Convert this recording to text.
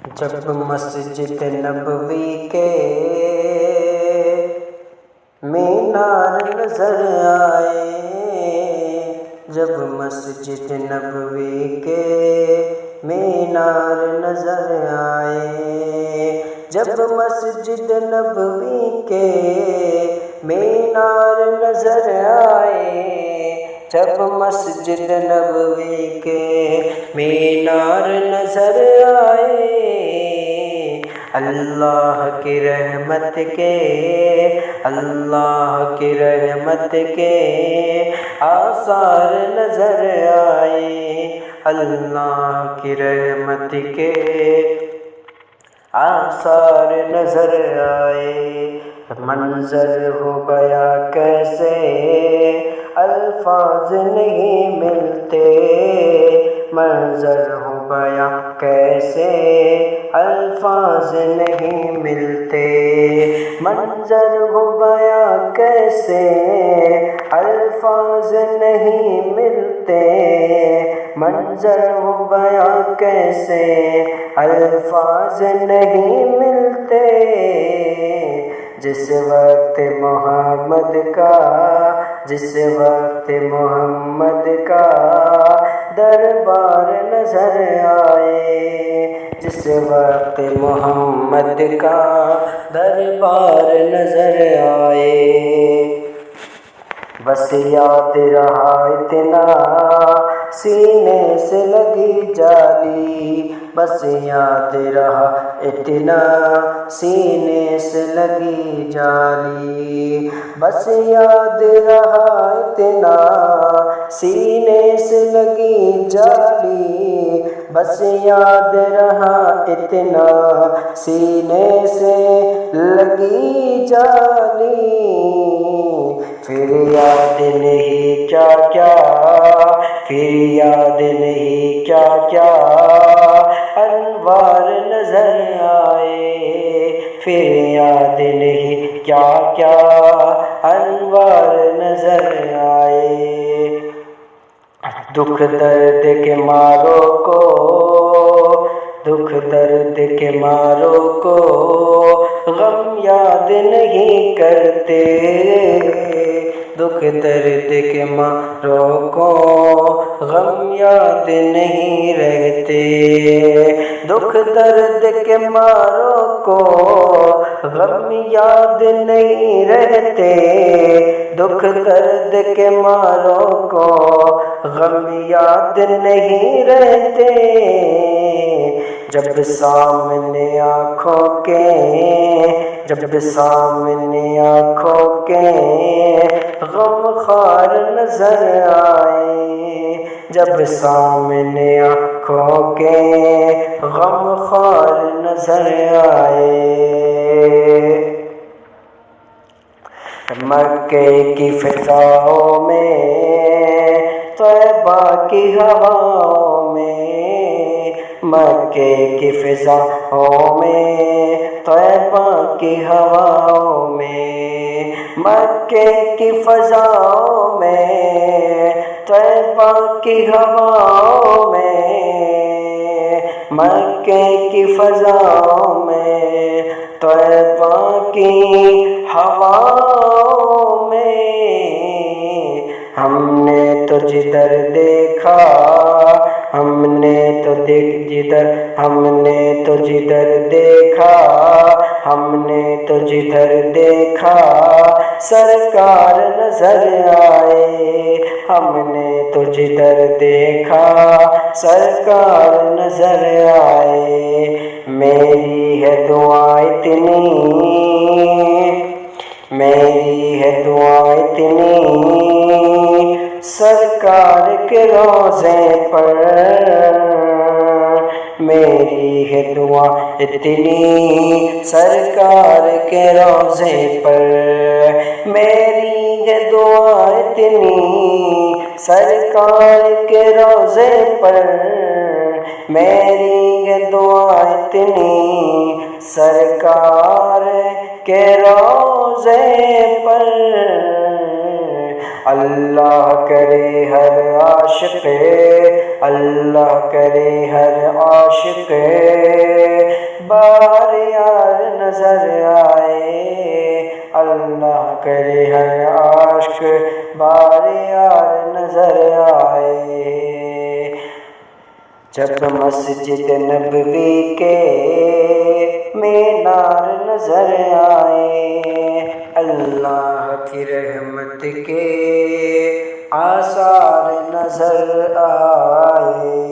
جب مسجد نبوی کے مینار نظر آئے، جب مسجد نبوی کے مینار نظر آئے، جب مسجد نبوی کے مینار نظر آئے، جب مسجد نبوی کے مینار نظر آئے، اللہ کی رحمت کے، اللہ کی رحمت کے آثار نظر آئے، اللہ کی رحمت کے آثار نظر آئے۔ منظر ہو گیا کیسے الفاظ نہیں ملتے، منظر ہو گیا کیسے الفاظ نہیں ملتے، منظر ہو گیا کیسے الفاظ نہیں ملتے، منظر ہو گیا کیسے الفاظ نہیں ملتے، جس وقت محمد کا، جس وقت محمد کا دربار نظر آئے، جس وقت محمد کا دربار نظر آئے، بس یاد رہا اتنا سینے سے لگی جالی، بس یاد رہا اتنا سینے سے لگی جالی، بس یاد رہا اتنا سینے سے لگی جالی، بس یاد رہا اتنا سینے سے لگی جالی، پھر یاد نہیں کیا کیا، پھر یاد نہیں کیا کیا انوار نظر آئے، پھر یاد نہیں کیا کیا انوار نظر آئے، دکھ درد کے ماروں کو، دکھ درد کے ماروں کو غم یاد نہیں کرتے، دکھ درد کے ماروں کو غم یاد نہیں رہتے، دکھ درد کے ماروں کو غم یاد نہیں رہتے، دکھ درد کے ماروں کو غم یاد نہیں رہتے، جب سامنے آنکھوں کے، جب سامنے آنکھوں کے غم خوار نظر آئے، جب سامنے آنکھوں کے غم خوار نظر آئے، مکے کی فضاؤں میں، طیبہ کی ہواؤں میں، مکے کی فضاؤں میں، طیبہ کی ہواؤں میں، مکے کی فضاؤں میں، طیبہ کی ہواؤں میں، مکے کی فضاؤں میں، طیبہ کی ہواؤں میں، ہم نے تو جدھر دیکھا، ہم نے تو جدھر، ہم نے تو جدھر دیکھا، ہم نے تو جدھر دیکھا سرکار نظر آئے، ہم نے تو جدھر دیکھا سرکار نظر آئے، میری ہے دعا اتنی، میری ہے دعا اتنی سرکار کے روضے پر، میری ہے دعا اتنی سرکار کے روضے پر، میری ہے دعا اتنی سرکار کے روضے پر، میری ہے دعا اتنی سرکار کے روضے پر، اللہ کرے ہر عاشق، اللہ کرے ہر عاشق عاشق بار یار نظر آئے، جب مسجد نبوی کے مینار نظر آئے، اللہ کی رحمت کے آثار نظر آئے۔